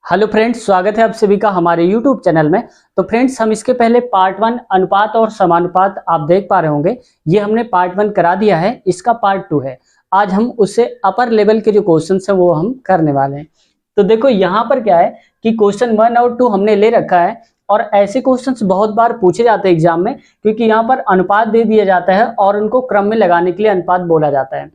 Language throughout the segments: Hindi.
हेलो फ्रेंड्स, स्वागत है आप सभी का हमारे यूट्यूब चैनल में। तो फ्रेंड्स, हम इसके पहले पार्ट 1 अनुपात और समानुपात आप देख पा रहे होंगे। ये हमने पार्ट 1 करा दिया है, इसका पार्ट 2 है। आज हम उससे अपर लेवल के जो क्वेश्चंस हैं वो हम करने वाले हैं। तो देखो यहाँ पर क्या है कि क्वेश्चन 1 और 2 हमने ले रखा है और ऐसे क्वेश्चंस बहुत बार पूछे जाते हैं एग्जाम में, क्योंकि यहाँ पर अनुपात दे दिया जाता है और उनको क्रम में लगाने के लिए अनुपात बोला जाता है।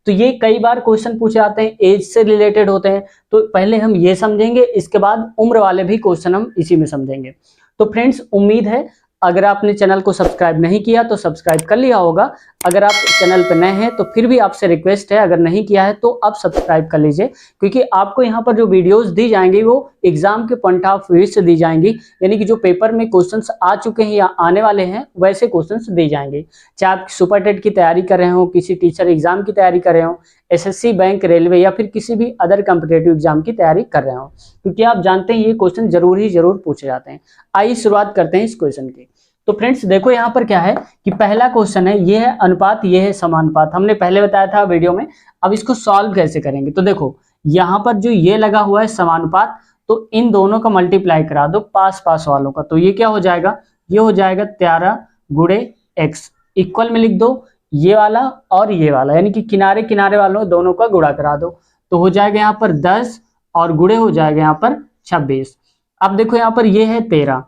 तो ये कई बार क्वेश्चन पूछे जाते हैं, एज से रिलेटेड होते हैं। तो पहले हम ये समझेंगे, इसके बाद उम्र वाले भी क्वेश्चन हम इसी में समझेंगे। तो फ्रेंड्स, उम्मीद है अगर आपने चैनल को सब्सक्राइब नहीं किया तो सब्सक्राइब कर लिया होगा। अगर आप चैनल पर नए हैं तो फिर भी आपसे रिक्वेस्ट है, अगर नहीं किया है तो आप सब्सक्राइब कर लीजिए, क्योंकि आपको यहाँ पर जो वीडियोस दी जाएंगी वो एग्जाम के पॉइंट ऑफ व्यू से दी जाएंगी। यानी कि जो पेपर में क्वेश्चंस आ चुके हैं या आने वाले हैं वैसे क्वेश्चंस दी जाएंगे। चाहे आप सुपर टेट की तैयारी कर रहे हो, किसी टीचर एग्जाम की तैयारी कर रहे हो, एसएससी, बैंक, रेलवे या फिर किसी भी अदर कॉम्पिटेटिव एग्जाम की तैयारी कर रहे हो, क्योंकि आप जानते हैं ये क्वेश्चन जरूर पूछे जाते हैं। आइए शुरुआत करते हैं इस क्वेश्चन की। तो फ्रेंड्स देखो यहाँ पर क्या है कि पहला क्वेश्चन है, ये है अनुपात, ये है समानुपात। हमने पहले बताया था वीडियो में। अब इसको सॉल्व कैसे करेंगे, तो देखो यहाँ पर जो ये लगा हुआ है समानुपात, तो इन दोनों का मल्टीप्लाई करा दो पास पास वालों का। तो ये क्या हो जाएगा, ये हो जाएगा 13 गुणे x, इक्वल में लिख दो ये वाला और ये वाला, यानी कि किनारे किनारे वालों दोनों का गुणा करा दो। तो हो जाएगा यहाँ पर 10 और गुणे हो जाएगा यहाँ पर 26। अब देखो यहाँ पर ये है 13,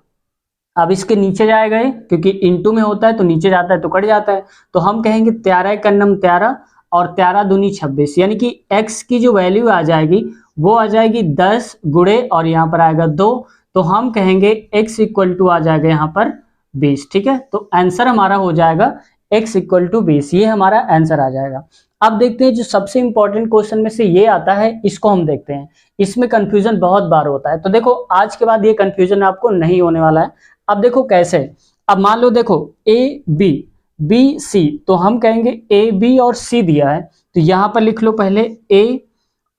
अब इसके नीचे जाएगा ये, क्योंकि इंटू में होता है तो नीचे जाता है तो कट जाता है। तो हम कहेंगे 13 का नम 13 और 13 दूनी 26, यानी कि x की जो वैल्यू आ जाएगी वो आ जाएगी 10 गुणे और यहाँ पर आएगा 2। तो हम कहेंगे x इक्वल टू आ जाएगा यहाँ पर 20। ठीक है, तो आंसर हमारा हो जाएगा x इक्वल टू 20, ये हमारा आंसर आ जाएगा। अब देखते हैं जो सबसे इंपॉर्टेंट क्वेश्चन में से ये आता है, इसको हम देखते हैं। इसमें कंफ्यूजन बहुत बार होता है, तो देखो आज के बाद ये कंफ्यूजन आपको नहीं होने वाला है। अब देखो कैसे, अब मान लो देखो ए बी, बी सी, तो हम कहेंगे ए बी और सी दिया है, तो यहाँ पर लिख लो पहले ए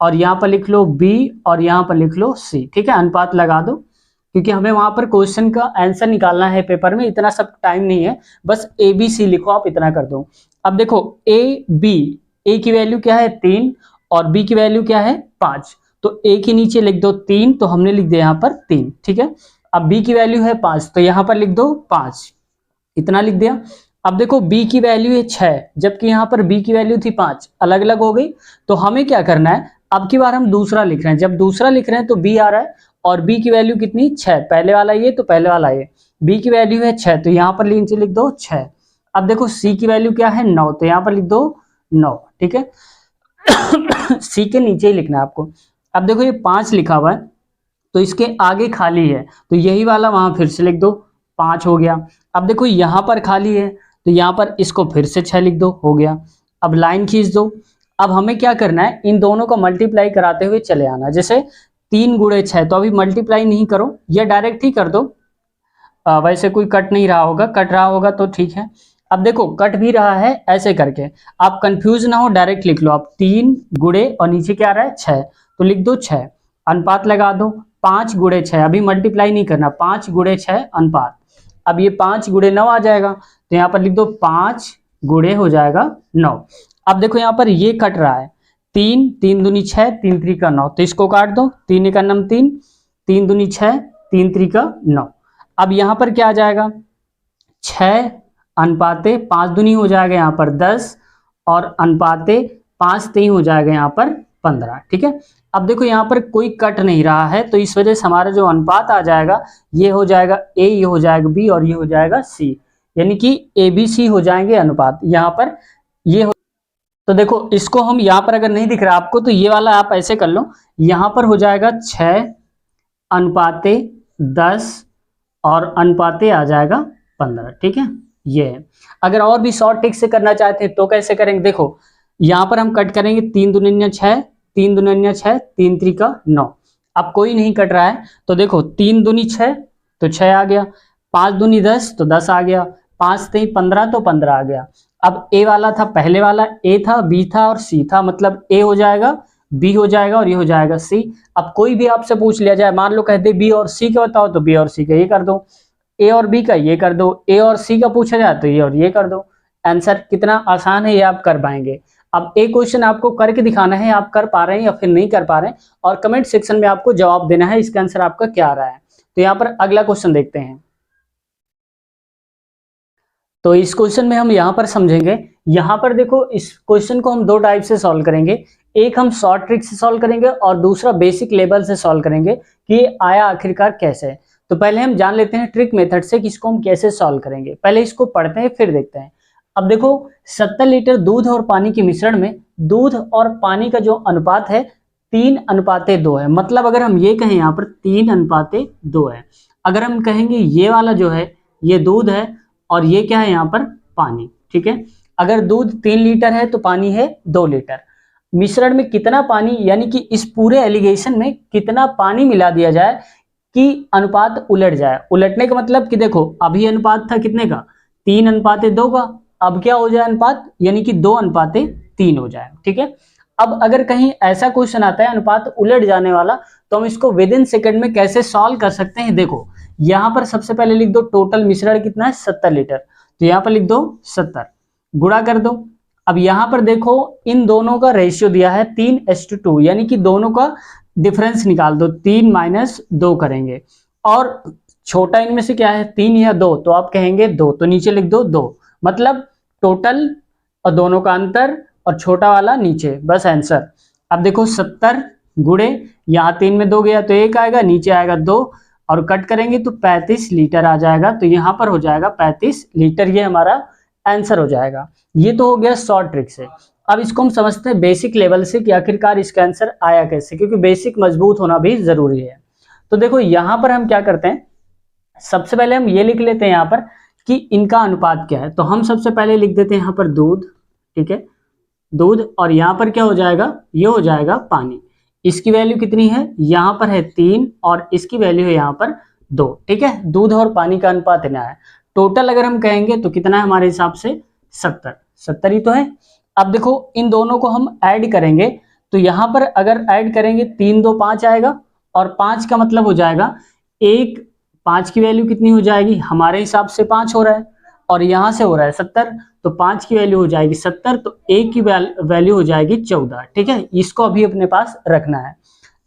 और यहाँ पर लिख लो बी और यहाँ पर लिख लो सी। ठीक है, अनुपात लगा दो, क्योंकि हमें वहां पर क्वेश्चन का आंसर निकालना है पेपर में, इतना सब टाइम नहीं है, बस ए बी सी लिखो, आप इतना कर दो। अब देखो ए बी, ए की वैल्यू क्या है 3 और बी की वैल्यू क्या है 5, तो ए के नीचे लिख दो 3, तो हमने लिख दिया यहाँ पर 3। ठीक है, अब b की वैल्यू है 5, तो यहाँ पर लिख दो 5, इतना लिख दिया। अब देखो b की वैल्यू है 6, जबकि यहाँ पर b की वैल्यू थी 5, अलग अलग हो गई। तो हमें क्या करना है, अब की बार हम दूसरा लिख रहे हैं, जब दूसरा लिख रहे हैं तो b आ रहा है और b की वैल्यू कितनी 6, पहले वाला ये तो पहले वाला ये, b की वैल्यू है 6, तो यहाँ पर नीचे लिख दो 6। अब देखो c की वैल्यू क्या है 9, तो यहाँ पर लिख दो 9। ठीक है c के नीचे ही लिखना है आपको। अब देखो ये 5 लिखा हुआ है तो इसके आगे खाली है, तो यही वाला वहां फिर से लिख दो, 5 हो गया। अब देखो यहाँ पर खाली है तो यहाँ पर इसको फिर से 6 लिख दो, हो गया। अब लाइन खींच दो। अब हमें क्या करना है, इन दोनों को मल्टीप्लाई कराते हुए चले आना। जैसे 3 गुणे 6, तो अभी मल्टीप्लाई नहीं करो, या डायरेक्ट ही कर दो। वैसे कोई कट नहीं रहा होगा, कट रहा होगा तो ठीक है। अब देखो कट भी रहा है, ऐसे करके आप कंफ्यूज ना हो, डायरेक्ट लिख लो आप 3 गुणे और नीचे क्या आ रहा है 6, तो लिख दो 6। अनुपात लगा दो 5 गुणे 6, अभी मल्टीप्लाई नहीं करना, 5 गुणे 6 अनुपात। अब ये 5 गुणे 9 आ जाएगा, तो यहाँ पर लिख दो 5 गुणे हो जाएगा 9। अब देखो यहाँ पर ये कट रहा है, 3 3 दूनी 6, 3 3 का 9, तो इसको काट दो, 3 का नम 3, 3 दूनी 6, 3 3 का 9। अब यहाँ पर क्या आ जाएगा 6 अनुपाते 5 दूनी हो जाएगा यहाँ पर 10 और अनुपाते 5 3 हो जाएगा यहाँ पर 15। ठीक है, अब देखो यहाँ पर कोई कट नहीं रहा है, तो इस वजह से हमारा जो अनुपात आ जाएगा ये हो जाएगा ए, ये हो जाएगा बी और ये हो जाएगा सी, यानी कि ए बी सी हो जाएंगे अनुपात। यहाँ पर ये हो, तो देखो इसको हम यहाँ पर अगर नहीं दिख रहा आपको तो ये वाला आप ऐसे कर लो, यहाँ पर हो जाएगा 6 अनुपाते 10 और अनुपाते आ जाएगा 15। ठीक है, ये है। अगर और भी शॉर्ट ट्रिक से करना चाहते हैं तो कैसे करेंगे, देखो यहाँ पर हम कट करेंगे 3 दूनी 6, 3 दूनी 6, 3 3 का 9। अब कोई नहीं कट रहा है तो देखो 3 दूनी 6 तो 6 आ गया, 5 दूनी 10 तो 10 आ गया, 5 3 15 तो 15 आ गया। अब ए वाला था, पहले वाला ए था, बी था और सी था, मतलब ए हो जाएगा, बी हो जाएगा और ये हो जाएगा सी। अब कोई भी आपसे पूछ लिया जाए, मान लो कहते बी और सी का बताओ, तो बी और सी का ये कर दो, ए और बी का ये कर दो, ए और सी का पूछा जाए तो ये और ये कर दो। आंसर कितना आसान है, ये आप कर पाएंगे। अब एक क्वेश्चन आपको करके दिखाना है, आप कर पा रहे हैं या फिर नहीं कर पा रहे हैं, और कमेंट सेक्शन में आपको जवाब देना है इसका आंसर आपका क्या आ रहा है। तो यहाँ पर अगला क्वेश्चन देखते हैं। तो इस क्वेश्चन में हम यहाँ पर समझेंगे, यहाँ पर देखो इस क्वेश्चन को हम दो टाइप से सॉल्व करेंगे। एक हम शॉर्ट ट्रिक से सॉल्व करेंगे और दूसरा बेसिक लेवल से सॉल्व करेंगे कि ये आया आखिरकार कैसे है। तो पहले हम जान लेते हैं ट्रिक मेथड से कि इसको हम कैसे सॉल्व करेंगे। पहले इसको पढ़ते हैं फिर देखते हैं। अब देखो 70 लीटर दूध और पानी के मिश्रण में दूध और पानी का जो अनुपात है 3:2 है। मतलब अगर हम ये कहें यहाँ पर 3:2 है। अगर हम कहेंगे ये वाला जो है ये दूध है और ये क्या है यहाँ पर पानी, ठीक है। अगर दूध 3 लीटर है तो पानी है 2 लीटर। मिश्रण में कितना पानी, यानी कि इस पूरे एलिगेशन में कितना पानी मिला दिया जाए कि अनुपात उलट जाए। उलटने का मतलब कि देखो अभी अनुपात था कितने का, 3:2 का, अब क्या हो जाए अनुपात, यानी कि 2:3 हो जाए, ठीक है। अब अगर कहीं ऐसा क्वेश्चन आता है अनुपात उलट जाने वाला, तो हम इसको विद इन सेकेंड में कैसे सॉल्व कर सकते हैं। देखो यहाँ पर सबसे पहले लिख दो टोटल मिश्रण कितना है 70 लीटर, तो यहाँ पर लिख दो 70, गुणा कर दो। अब यहाँ पर देखो इन दोनों का रेशियो दिया है 3:2, यानी कि दोनों का डिफरेंस निकाल दो, 3-2 करेंगे। और छोटा इनमें से क्या है 3 या 2, तो आप कहेंगे 2, तो नीचे लिख दो 2, मतलब टोटल और दोनों का अंतर और छोटा वाला नीचे, बस आंसर। अब देखो 70 गुणे यहाँ 3 में 2 गया तो 1 आएगा, नीचे आएगा 2 और कट करेंगे तो 35 लीटर आ जाएगा। तो यहाँ पर हो जाएगा 35 लीटर, ये हमारा आंसर हो जाएगा। ये तो हो गया शॉर्ट ट्रिक से। अब इसको हम समझते हैं बेसिक लेवल से कि आखिरकार इसका आंसर आया कैसे, क्योंकि बेसिक मजबूत होना भी जरूरी है। तो देखो यहाँ पर हम क्या करते हैं, सबसे पहले हम ये लिख लेते हैं यहाँ पर कि इनका अनुपात क्या है। तो हम सबसे पहले लिख देते हैं यहाँ पर दूध, ठीक है, दूध, और यहाँ पर क्या हो जाएगा, ये हो जाएगा पानी। इसकी वैल्यू कितनी है, यहाँ पर है 3 और इसकी वैल्यू है यहाँ पर 2, ठीक है। दूध और पानी का अनुपात इतना है। टोटल अगर हम कहेंगे तो कितना है हमारे हिसाब से 70 ही तो है। अब देखो इन दोनों को हम ऐड करेंगे, तो यहाँ पर अगर ऐड करेंगे 3 2 5 आएगा, और 5 का मतलब हो जाएगा 5 की वैल्यू कितनी हो जाएगी, हमारे हिसाब से 5 हो रहा है और यहाँ से हो रहा है 70, तो 5 की वैल्यू हो जाएगी 70, तो 1 की वैल्यू हो जाएगी 14, ठीक है। इसको अभी अपने पास रखना है।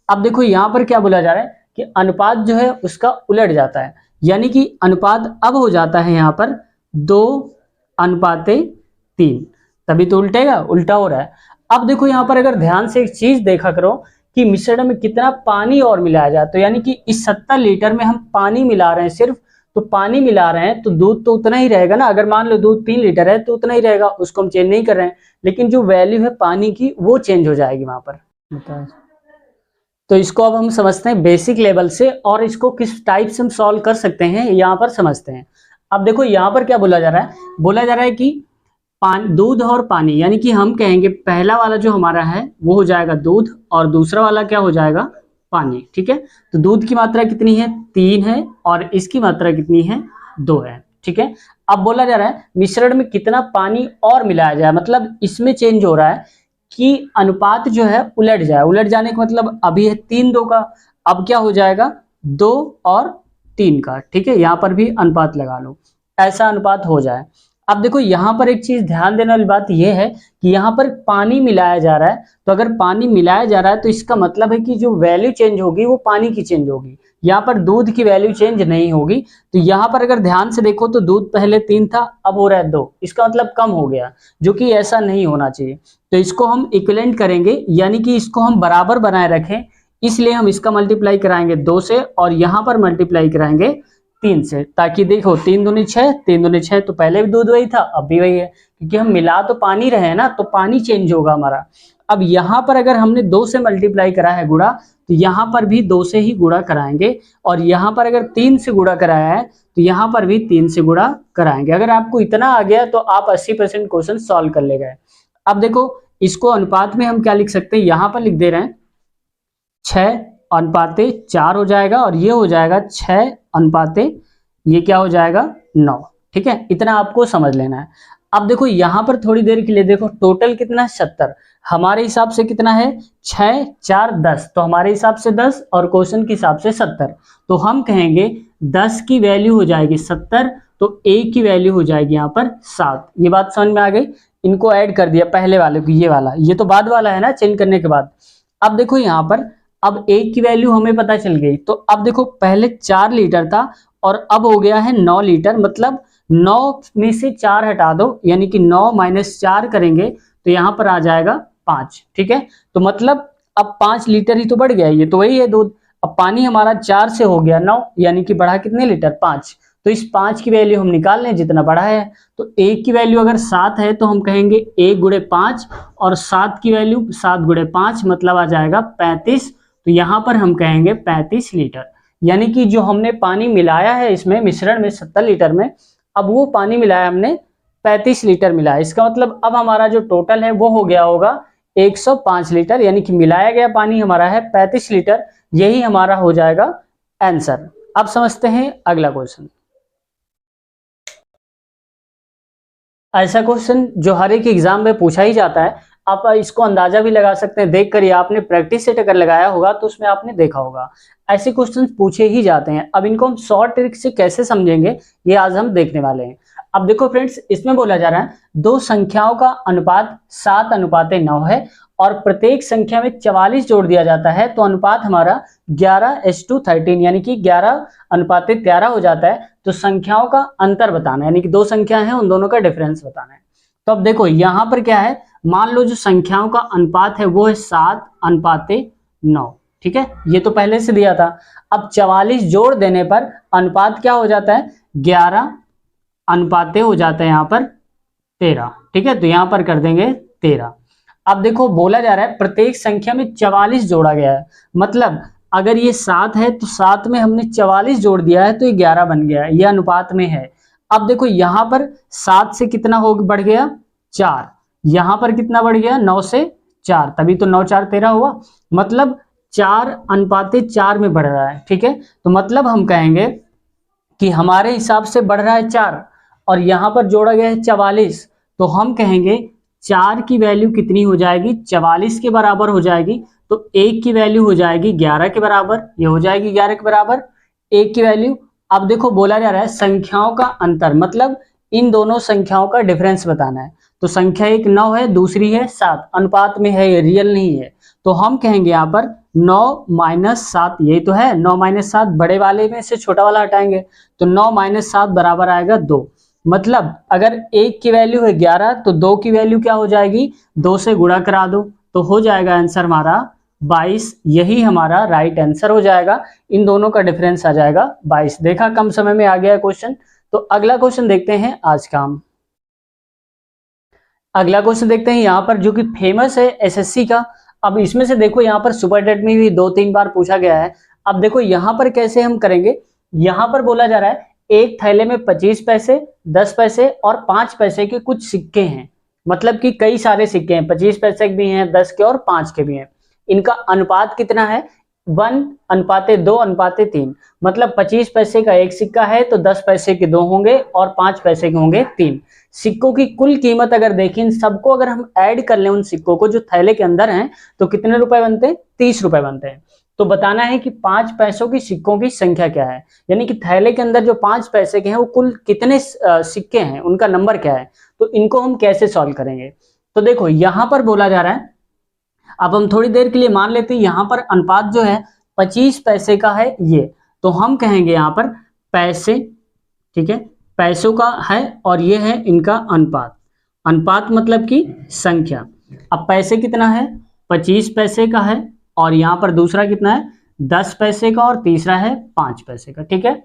अब देखो यहाँ पर क्या बोला जा रहा है कि अनुपात जो है उसका उलट जाता है, यानी कि अनुपात अब हो जाता है यहाँ पर 2:3, तभी तो उल्टेगा, उल्टा हो रहा है। अब देखो यहाँ पर अगर ध्यान से एक चीज देखा करो कि मिश्रण में कितना पानी और मिलाया जाए, तो यानी कि इस 70 लीटर में हम पानी मिला रहे हैं सिर्फ, तो पानी मिला रहे हैं तो दूध तो उतना ही रहेगा ना। अगर मान लो दूध 3 लीटर है तो उतना ही रहेगा, उसको हम चेंज नहीं कर रहे हैं, लेकिन जो वैल्यू है पानी की वो चेंज हो जाएगी वहां पर। तो इसको अब हम समझते हैं बेसिक लेवल से, और इसको किस टाइप से हम सॉल्व कर सकते हैं यहाँ पर समझते हैं। अब देखो यहाँ पर क्या बोला जा रहा है, बोला जा रहा है कि दूध और पानी, यानी कि हम कहेंगे पहला वाला जो हमारा है वो हो जाएगा दूध और दूसरा वाला क्या हो जाएगा पानी, ठीक है। तो दूध की मात्रा कितनी है 3 है और इसकी मात्रा कितनी है 2 है, ठीक है। अब बोला जा रहा है मिश्रण में कितना पानी और मिलाया जाए, मतलब इसमें चेंज हो रहा है कि अनुपात जो है उलट जाए। उलट जाने का मतलब अभी है 3 2 का, अब क्या हो जाएगा 2 और 3 का, ठीक है। यहाँ पर भी अनुपात लगा लो, ऐसा अनुपात हो जाए। अब देखो यहाँ पर एक चीज ध्यान देने वाली बात यह है कि यहाँ पर पानी मिलाया जा रहा है, तो अगर पानी मिलाया जा रहा है तो इसका मतलब है कि जो वैल्यू चेंज होगी वो पानी की चेंज होगी, यहाँ पर दूध की वैल्यू चेंज नहीं होगी। तो यहाँ पर अगर ध्यान से देखो तो दूध पहले 3 था, अब हो रहा है 2, इसका मतलब कम हो गया, जो कि ऐसा नहीं होना चाहिए। तो इसको हम इक्विवेलेंट करेंगे, यानी कि इसको हम बराबर बनाए रखें, इसलिए हम इसका मल्टीप्लाई कराएंगे 2 से और यहाँ पर मल्टीप्लाई कराएंगे 3 से, ताकि देखो 3 दूनी 6, 3 दूनी 6, तो पहले भी दूध वही था अब भी वही है, क्योंकि हम मिला तो पानी रहे हैं ना, तो पानी चेंज होगा हमारा। अब यहाँ पर अगर हमने 2 से मल्टीप्लाई करा है गुणा, तो यहाँ पर भी 2 से ही गुणा कराएंगे, और यहाँ पर अगर 3 से गुणा कराया है तो यहाँ पर भी 3 से गुणा कराएंगे। अगर आपको इतना आ गया तो आप 80% क्वेश्चन सॉल्व कर ले गए। अब देखो इसको अनुपात में हम क्या लिख सकते हैं, यहाँ पर लिख दे रहे हैं 6:4 हो जाएगा, और ये हो जाएगा 6 ये क्या हो जाएगा 9, ठीक है। इतना आपको समझ लेना है। अब देखो यहाँ पर थोड़ी देर के लिए देखो टोटल कितना है 70, हमारे हिसाब से कितना है 6 4 10, तो हमारे हिसाब से 10 और क्वेश्चन के हिसाब से 70, तो हम कहेंगे 10 की वैल्यू हो जाएगी 70, तो A की वैल्यू हो जाएगी यहाँ पर 7। ये बात समझ में आ गई। इनको ऐड कर दिया पहले वाले को, ये वाला, ये तो बाद वाला है ना चेंज करने के बाद। अब देखो यहाँ पर अब A की वैल्यू हमें पता चल गई, तो अब देखो पहले 4 लीटर था और अब हो गया है 9 लीटर, मतलब 9 में से 4 हटा दो, यानी कि 9 माइनस 4 करेंगे तो यहाँ पर आ जाएगा 5। ठीक है, तो मतलब अब 5 लीटर ही तो बढ़ गया, ये तो वही है दूध। अब पानी हमारा 4 से हो गया 9, यानी कि बढ़ा कितने लीटर, 5। तो इस 5 की वैल्यू हम निकाल लें जितना बढ़ा है। तो A की वैल्यू अगर 7 है तो हम कहेंगे A गुणे 5, और 7 की वैल्यू 7 गुणे 5 मतलब आ जाएगा 35। तो यहाँ पर हम कहेंगे 35 लीटर, यानी कि जो हमने पानी मिलाया है इसमें मिश्रण में 70 लीटर में, अब वो पानी मिलाया हमने 35 लीटर मिलाया। इसका मतलब अब हमारा जो टोटल है वो हो गया होगा 105 लीटर, यानी कि मिलाया गया पानी हमारा है 35 लीटर। यही हमारा हो जाएगा आंसर। अब समझते हैं अगला क्वेश्चन। ऐसा क्वेश्चन जो हर एक एग्जाम में पूछा ही जाता है, आप इसको अंदाजा भी लगा सकते हैं देख कर, या आपने प्रैक्टिस सेट अगर लगाया होगा तो उसमें आपने देखा होगा ऐसे क्वेश्चंस पूछे ही जाते हैं। अब इनको हम शॉर्ट ट्रिक से कैसे समझेंगे ये आज हम देखने वाले हैं। अब देखो फ्रेंड्स, इसमें बोला जा रहा है दो संख्याओं का अनुपात 7:9 है और प्रत्येक संख्या में 44 जोड़ दिया जाता है, तो अनुपात हमारा 11:13 यानी कि 11:13 हो जाता है। तो संख्याओं का अंतर बताना है, यानी कि दो संख्या है उन दोनों का डिफरेंस बताना है। तो अब देखो यहाँ पर क्या है, मान लो जो संख्याओं का अनुपात है वो है 7:9। ठीक है, ये तो पहले से दिया था। अब 44 जोड़ देने पर अनुपात क्या हो जाता है, 11 हो जाता है यहाँ पर 13। ठीक है, तो यहाँ पर कर देंगे 13। अब देखो बोला जा रहा है प्रत्येक संख्या में 44 जोड़ा गया है, मतलब अगर ये 7 है तो 7 में हमने 44 जोड़ दिया है तो ये 11 बन गया है, ये अनुपात में है। अब देखो यहाँ पर 7 से कितना हो बढ़ गया, 4। यहाँ पर कितना बढ़ गया, 9 से 4, तभी तो 9 4 13 हुआ, मतलब 4:4 में बढ़ रहा है। ठीक है, तो मतलब हम कहेंगे कि हमारे हिसाब से बढ़ रहा है 4 और यहाँ पर जोड़ा गया है 44, तो हम कहेंगे 4 की वैल्यू कितनी हो जाएगी, 44 के बराबर हो जाएगी। तो 1 की वैल्यू हो जाएगी 11 के बराबर, ये हो जाएगी 11 के बराबर 1 की वैल्यू। अब देखो बोला जा रहा है संख्याओं का अंतर, मतलब इन दोनों संख्याओं का डिफरेंस बताना है। तो संख्या एक 9 है, दूसरी है 7, अनुपात में है, ये रियल नहीं है। तो हम कहेंगे यहाँ पर 9 माइनस 7, यही तो है 9 माइनस 7, बड़े वाले में से छोटा वाला हटाएंगे तो 9 माइनस 7 बराबर आएगा 2। मतलब अगर 1 की वैल्यू है 11 तो 2 की वैल्यू क्या हो जाएगी, 2 से गुणा करा दो तो हो जाएगा आंसर हमारा 22। यही हमारा राइट आंसर हो जाएगा, इन दोनों का डिफरेंस आ जाएगा 22। देखा, कम समय में आ गया क्वेश्चन। तो अगला क्वेश्चन देखते हैं आज का हम। अगला क्वेश्चन देखते हैं यहाँ पर जो कि फेमस है एसएससी का। अब इसमें से देखो यहाँ पर सुपरटेट में भी 2-3 बार पूछा गया है। अब देखो यहाँ पर कैसे हम करेंगे, यहाँ पर बोला जा रहा है एक थैले में 25 पैसे, 10 पैसे और 5 पैसे के कुछ सिक्के हैं, मतलब कि कई सारे सिक्के हैं, 25 पैसे के भी हैं, 10 के और 5 के भी हैं। इनका अनुपात कितना है, 1:2:3, मतलब 25 पैसे का एक सिक्का है तो 10 पैसे के 2 होंगे और 5 पैसे के होंगे 3। सिक्कों की कुल कीमत अगर देखें, इन सबको अगर हम ऐड कर लें उन सिक्कों को जो थैले के अंदर हैं, तो कितने रुपए बनते हैं, 30 रुपए बनते हैं। तो बताना है कि 5 पैसों की सिक्कों की संख्या क्या है, यानी कि थैले के अंदर जो 5 पैसे के हैं वो कुल कितने सिक्के हैं, उनका नंबर क्या है। तो इनको हम कैसे सॉल्व करेंगे। तो देखो यहाँ पर बोला जा रहा है, अब हम थोड़ी देर के लिए मान लेते हैं यहाँ पर अनुपात जो है 25 पैसे का है ये, तो हम कहेंगे यहाँ पर पैसे, ठीक है, पैसों का है और ये है इनका अनुपात। अनुपात मतलब कि संख्या। अब पैसे कितना है, 25 पैसे का है और यहाँ पर दूसरा कितना है, 10 पैसे का और तीसरा है 5 पैसे का। ठीक है,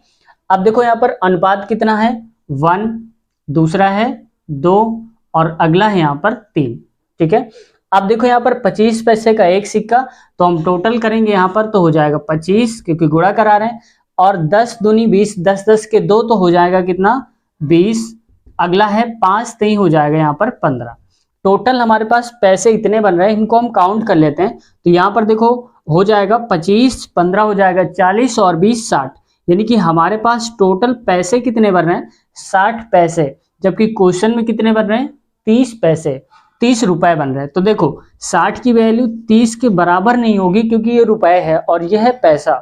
अब देखो यहाँ पर अनुपात कितना है, 1, दूसरा है 2 और अगला है यहाँ पर 3। ठीक है, अब देखो यहाँ पर 25 पैसे का एक सिक्का, तो हम टोटल करेंगे यहाँ पर तो हो जाएगा 25, क्योंकि गुणा करा रहे हैं, और 10 दूनी 20, 10 10 के 2 तो हो जाएगा कितना, 20। अगला है 5, तो ही हो जाएगा यहाँ पर 15। टोटल हमारे पास पैसे इतने बन रहे हैं, इनको हम काउंट कर लेते हैं। तो यहाँ पर देखो हो जाएगा 25, 15 हो जाएगा 40 और 20 60, यानी कि हमारे पास टोटल पैसे कितने बन रहे हैं, 60 पैसे, जबकि क्वेश्चन में कितने बन रहे हैं, 30 पैसे, 30 रुपए बन रहे हैं। तो देखो 60 की वैल्यू 30 के बराबर नहीं होगी, क्योंकि ये रुपए है और ये है पैसा।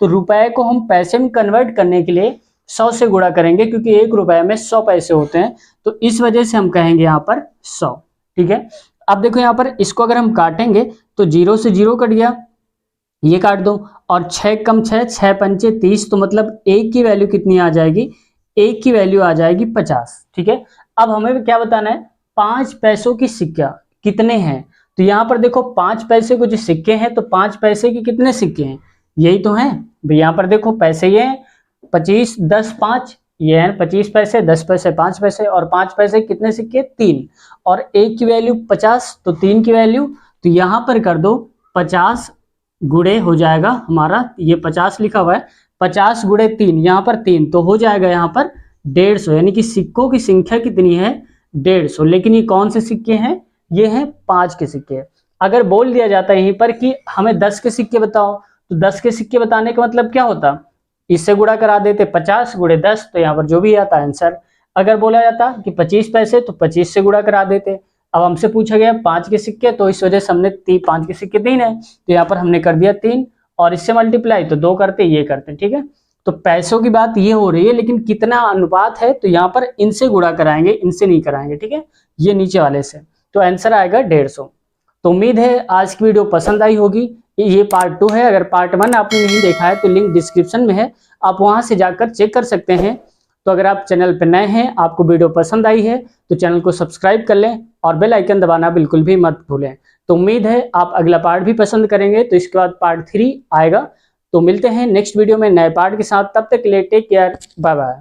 तो रुपए को हम पैसे में कन्वर्ट करने के लिए 100 से गुणा करेंगे, क्योंकि 1 रुपए में 100 पैसे होते हैं। तो इस वजह से हम कहेंगे यहाँ पर 100। ठीक है। अब देखो यहाँ पर इसको अगर हम काटेंगे तो 0 से 0 कट गया, ये काट दो, और 6 कम 6, 6 पंचे 30, तो मतलब एक की वैल्यू कितनी आ जाएगी, एक की वैल्यू आ जाएगी 50। ठीक है। अब हमें क्या बताना है, 5 पैसों की सिक्का कितने हैं। तो यहाँ पर देखो 5 पैसे को जो सिक्के हैं, तो 5 पैसे के कितने सिक्के हैं, यही तो हैं भाई। यहाँ पर देखो पैसे ये हैं 25, 10, 5, ये है 25 पैसे, 10 पैसे, 5 पैसे, और 5 पैसे कितने सिक्के, 3, और एक की वैल्यू 50, तो 3 की वैल्यू, तो यहाँ पर कर दो 50 गुणे हो जाएगा हमारा, ये 50 लिखा हुआ है, 50 गुणे 3, यहाँ पर 3, तो हो जाएगा यहाँ पर 150, यानी कि सिक्कों की संख्या कितनी है, 150। लेकिन ये कौन से सिक्के हैं, ये हैं 5 के सिक्के। अगर बोल दिया जाता है यहीं पर कि हमें 10 के सिक्के बताओ, तो 10 के सिक्के बताने का मतलब क्या होता, इससे गुणा करा देते, 50 गुणे 10, तो यहाँ पर जो भी आता आंसर। अगर बोला जाता कि 25 पैसे, तो 25 से गुणा करा देते। अब हमसे पूछा गया 5 के सिक्के, तो इस वजह से हमने 5 के सिक्के 3 है, तो यहाँ पर हमने कर दिया 3, और इससे मल्टीप्लाई तो 2 करते, ये करते। ठीक है। तो पैसों की बात ये हो रही है, लेकिन कितना अनुपात है, तो यहाँ पर इनसे गुणा कराएंगे, इनसे नहीं कराएंगे। ठीक है, ये नीचे वाले से, तो आंसर आएगा 150। तो उम्मीद है आज की वीडियो पसंद आई होगी। ये पार्ट 2 है, अगर पार्ट 1 आपने नहीं देखा है तो लिंक डिस्क्रिप्शन में है, आप वहां से जाकर चेक कर सकते हैं। तो अगर आप चैनल पर नए हैं, आपको वीडियो पसंद आई है, तो चैनल को सब्सक्राइब कर लें और बेल आइकन दबाना बिल्कुल भी मत भूलें। तो उम्मीद है आप अगला पार्ट भी पसंद करेंगे, तो इसके बाद पार्ट 3 आएगा। तो मिलते हैं नेक्स्ट वीडियो में नए पार्ट के साथ, तब तक के लिए टेक केयर, बाय बाय।